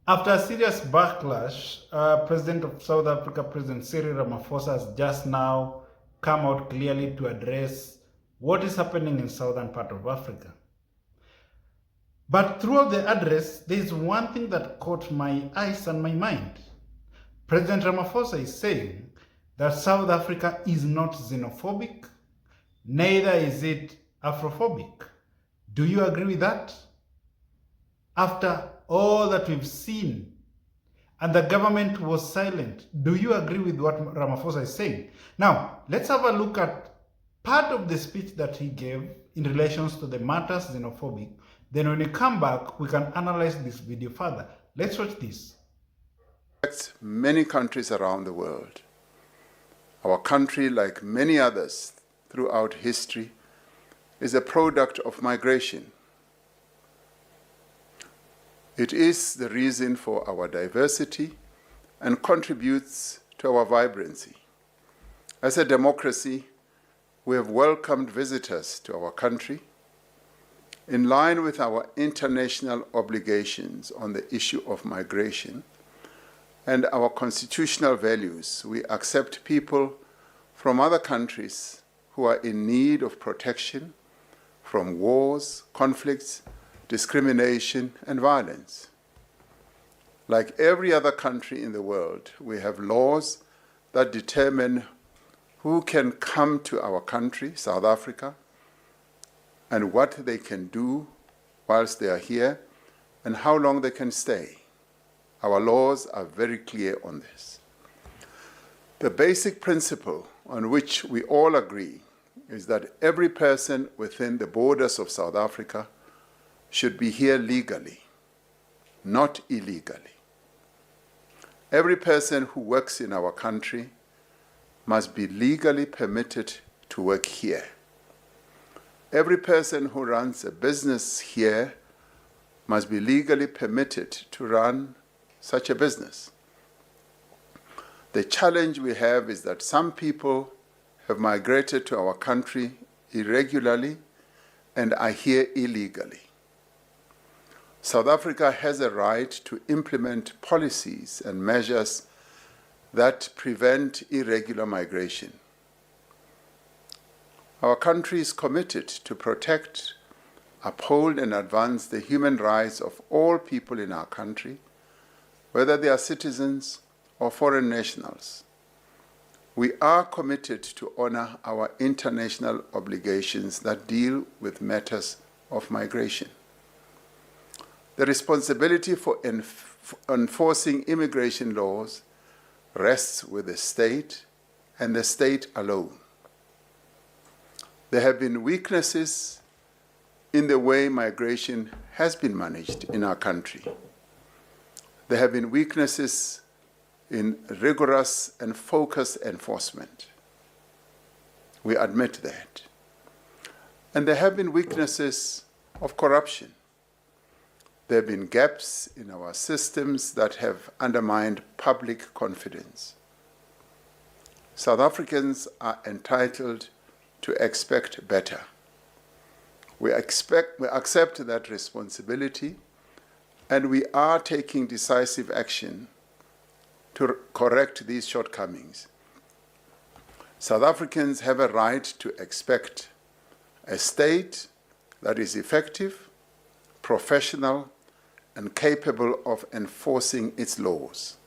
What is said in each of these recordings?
After a serious backlash, President of South Africa, President Cyril Ramaphosa, has just now come out clearly to address what is happening in southern part of Africa. But throughout the address, there is one thing that caught my eyes and my mind. President Ramaphosa is saying that South Africa is not xenophobic, neither is it Afrophobic. Do you agree with that? After all that we've seen, and the government was silent, do you agree with what Ramaphosa is saying? Now, let's have a look at part of the speech that he gave in relations to the matters xenophobic. Then when we come back, we can analyze this video further. Let's watch this. Many countries around the world. Our country, like many others throughout history, is a product of migration. It is the reason for our diversity and contributes to our vibrancy. As a democracy, we have welcomed visitors to our country. In line with our international obligations on the issue of migration and our constitutional values, we accept people from other countries who are in need of protection from wars, conflicts, discrimination, and violence. Like every other country in the world, we have laws that determine who can come to our country, South Africa, and what they can do whilst they are here, and how long they can stay. Our laws are very clear on this. The basic principle on which we all agree is that every person within the borders of South Africa should be here legally, not illegally. Every person who works in our country must be legally permitted to work here. Every person who runs a business here must be legally permitted to run such a business. The challenge we have is that some people have migrated to our country irregularly and are here illegally. South Africa has a right to implement policies and measures that prevent irregular migration. Our country is committed to protect, uphold, and advance the human rights of all people in our country, whether they are citizens or foreign nationals. We are committed to honor our international obligations that deal with matters of migration. The responsibility for enforcing immigration laws rests with the state and the state alone. There have been weaknesses in the way migration has been managed in our country. There have been weaknesses in rigorous and focused enforcement. We admit that. And there have been weaknesses of corruption. There have been gaps in our systems that have undermined public confidence. South Africans are entitled to expect better. We accept that responsibility, and we are taking decisive action to correct these shortcomings. South Africans have a right to expect a state that is effective, professional, and capable of enforcing its laws.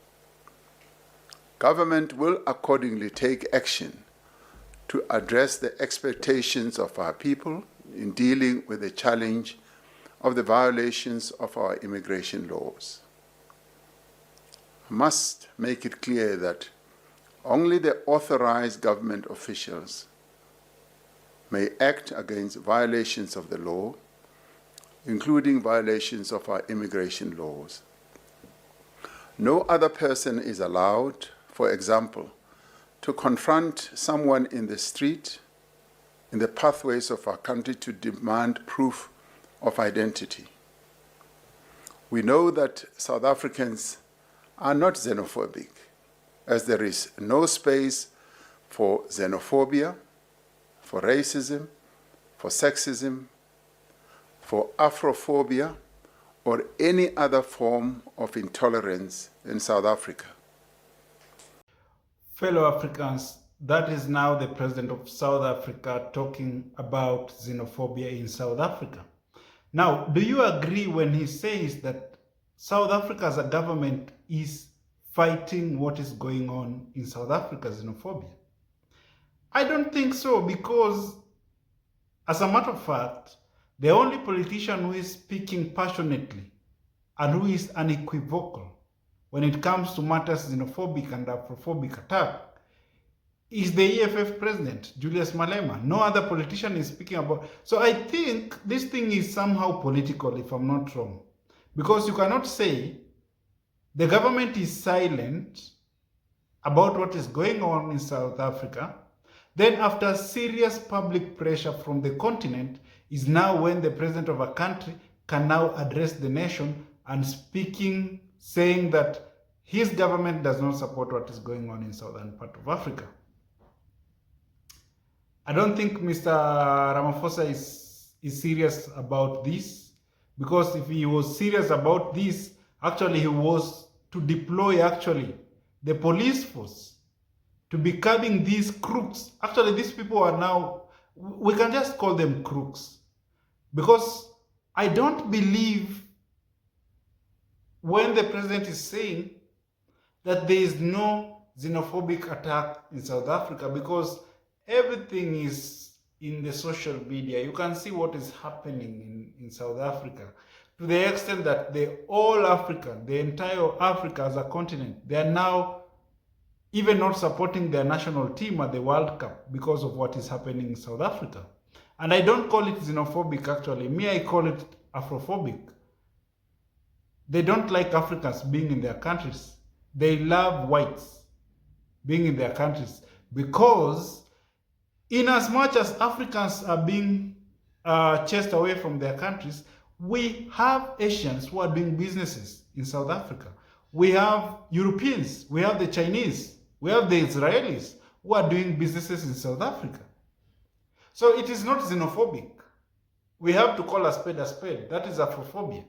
Government will accordingly take action to address the expectations of our people in dealing with the challenge of the violations of our immigration laws. I must make it clear that only the authorized government officials may act against violations of the law, including violations of our immigration laws. No other person is allowed, for example, to confront someone in the street, in the pathways of our country to demand proof of identity. We know that South Africans are not xenophobic, as there is no space for xenophobia, for racism, for sexism, for Afrophobia, or any other form of intolerance in South Africa. Fellow Africans, that is now the president of South Africa talking about xenophobia in South Africa. Now, do you agree when he says that South Africa as a government is fighting what is going on in South Africa, xenophobia? I don't think so, because as a matter of fact, the only politician who is speaking passionately and who is unequivocal when it comes to matters xenophobic and Afrophobic attack is the EFF president, Julius Malema. No other politician is speaking about. So I think this thing is somehow political, if I'm not wrong. Because you cannot say the government is silent about what is going on in South Africa. Then after serious public pressure from the continent is now when the president of a country can now address the nation and speaking, saying that his government does not support what is going on in southern part of Africa. I don't think Mr. Ramaphosa is serious about this, because if he was serious about this, actually he was to deploy the police force to be curbing these crooks. Actually, these people are now, we can just call them crooks, because I don't believe when the president is saying that there is no xenophobic attack in South Africa, because everything is in the social media. You can see what is happening in South Africa, to the extent that the entire Africa as a continent, they are now even not supporting their national team at the World Cup because of what is happening in South Africa. And I don't call it xenophobic, actually. Me, I call it Afrophobic. They don't like Africans being in their countries. They love whites being in their countries, because in as much as Africans are being chased away from their countries, we have Asians who are doing businesses in South Africa. We have Europeans, we have the Chinese, we have the Israelis who are doing businesses in South Africa. So it is not xenophobic. We have to call a spade a spade. That is Afrophobia.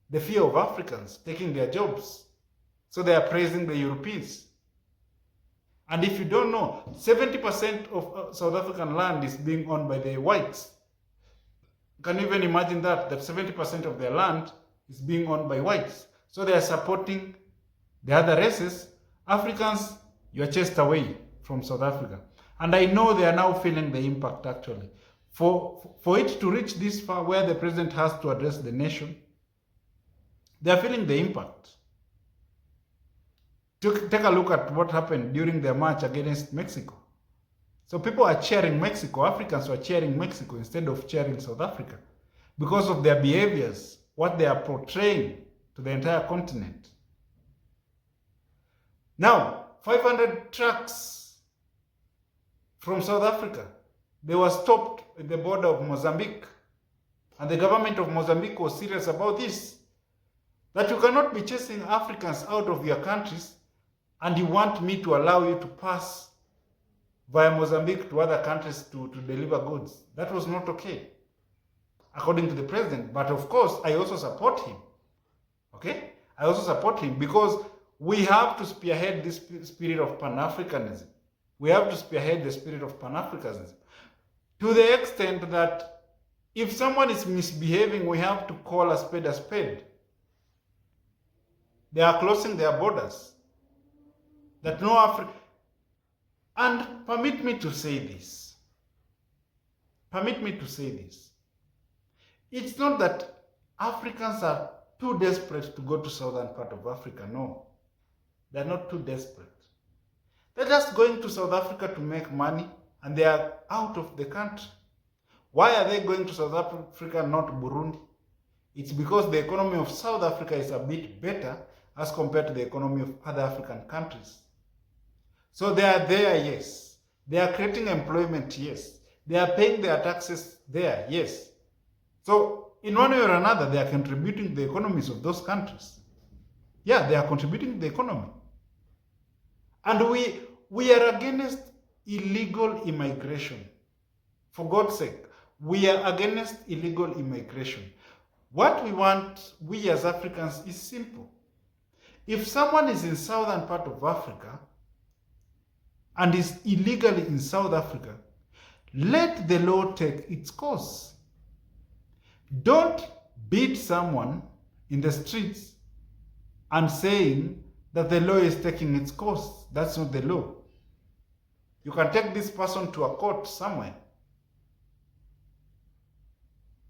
The fear of Africans taking their jobs. So they are praising the Europeans. And if you don't know, 70% of South African land is being owned by the whites. Can you even imagine that 70% of their land is being owned by whites? So they are supporting the other races. Africans, you are chased away from South Africa. And I know they are now feeling the impact, actually. For it to reach this far, where the president has to address the nation, they are feeling the impact. Take a look at what happened during their march against Mexico. So people are cheering Mexico. Africans were cheering Mexico instead of cheering South Africa, because of their behaviors, what they are portraying to the entire continent. Now, 500 trucks from South Africa, they were stopped at the border of Mozambique. And the government of Mozambique was serious about this. That you cannot be chasing Africans out of your countries and you want me to allow you to pass via Mozambique to other countries to deliver goods. That was not okay, according to the president. But of course, I also support him. Okay? I also support him, because we have to spearhead this spirit of Pan-Africanism. We have to spearhead the spirit of Pan-Africanism, to the extent that if someone is misbehaving, we have to call a spade a spade. They are closing their borders. That no Africa. And permit me to say this. Permit me to say this. It's not that Africans are too desperate to go to southern part of Africa. No. They're not too desperate. They're just going to South Africa to make money, and they are out of the country. Why are they going to South Africa, not Burundi? It's because the economy of South Africa is a bit better as compared to the economy of other African countries. So they are there, yes. They are creating employment, yes. They are paying their taxes there, yes. So in one way or another, they are contributing to the economies of those countries. Yeah, they are contributing to the economy. And we are against illegal immigration. For God's sake, we are against illegal immigration. What we want, we as Africans, is simple. If someone is in southern part of Africa and is illegally in South Africa, let the law take its course. Don't beat someone in the streets and saying that the law is taking its course. That's not the law. You can take this person to a court somewhere.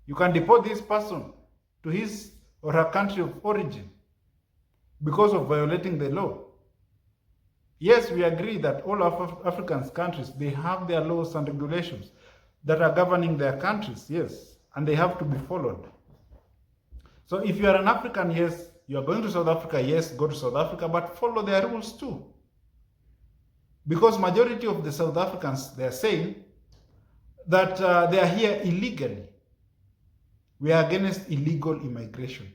You can deport this person to his or her country of origin because of violating the law. Yes, we agree that all of African countries, they have their laws and regulations that are governing their countries, yes, and they have to be followed. So if you are an African, yes, you are going to South Africa, yes, go to South Africa, but follow their rules too. Because majority of the South Africans, they are saying that they are here illegally. We are against illegal immigration.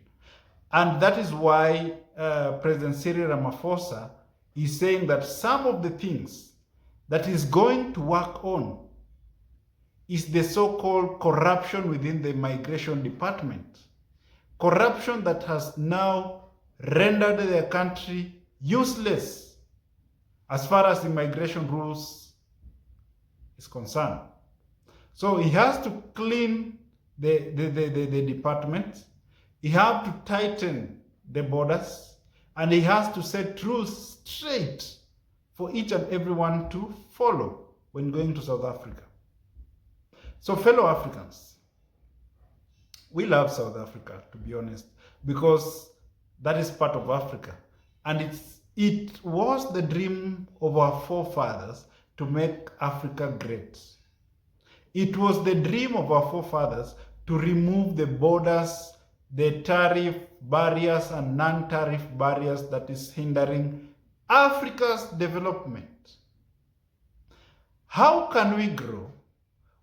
And that is why President Cyril Ramaphosa is saying that some of the things that is going to work on is the so-called corruption within the migration department. Corruption that has now rendered their country useless as far as immigration rules is concerned. So he has to clean the department. He has to tighten the borders, and he has to set rules straight for each and everyone to follow when going to South Africa. So fellow Africans, we love South Africa, to be honest, because that is part of Africa. And it was the dream of our forefathers to make Africa great. It was the dream of our forefathers to remove the borders, the tariff barriers and non-tariff barriers that is hindering Africa's development. How can we grow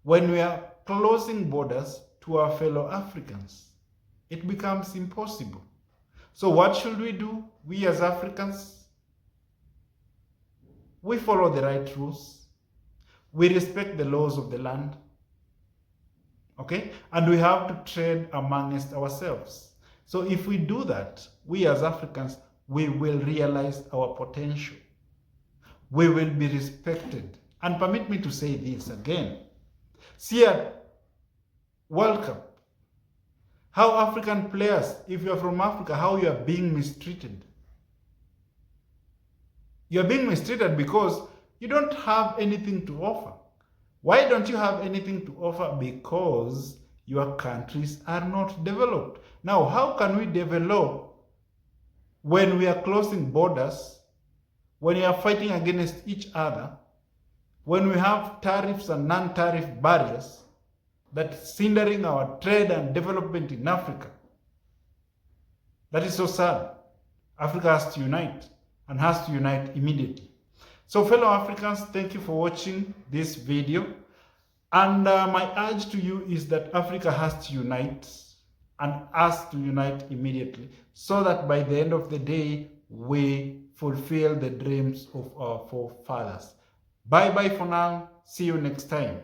when we are closing borders to our fellow Africans? It becomes impossible. So what should we do, we as Africans? We follow the right rules. We respect the laws of the land. Okay? And we have to trade amongst ourselves. So if we do that, we as Africans, we will realize our potential. We will be respected. And permit me to say this again. See at World Cup, how African players, if you are from Africa, how you are being mistreated. You are being mistreated because you don't have anything to offer. Why don't you have anything to offer? Because your countries are not developed. Now, how can we develop when we are closing borders, when we are fighting against each other, when we have tariffs and non-tariff barriers that's hindering our trade and development in Africa? That is so sad. Africa has to unite, and has to unite immediately. So fellow Africans, thank you for watching this video. And my urge to you is that Africa has to unite, and us to unite immediately, so that by the end of the day, we fulfill the dreams of our forefathers. Bye bye for now. See you next time.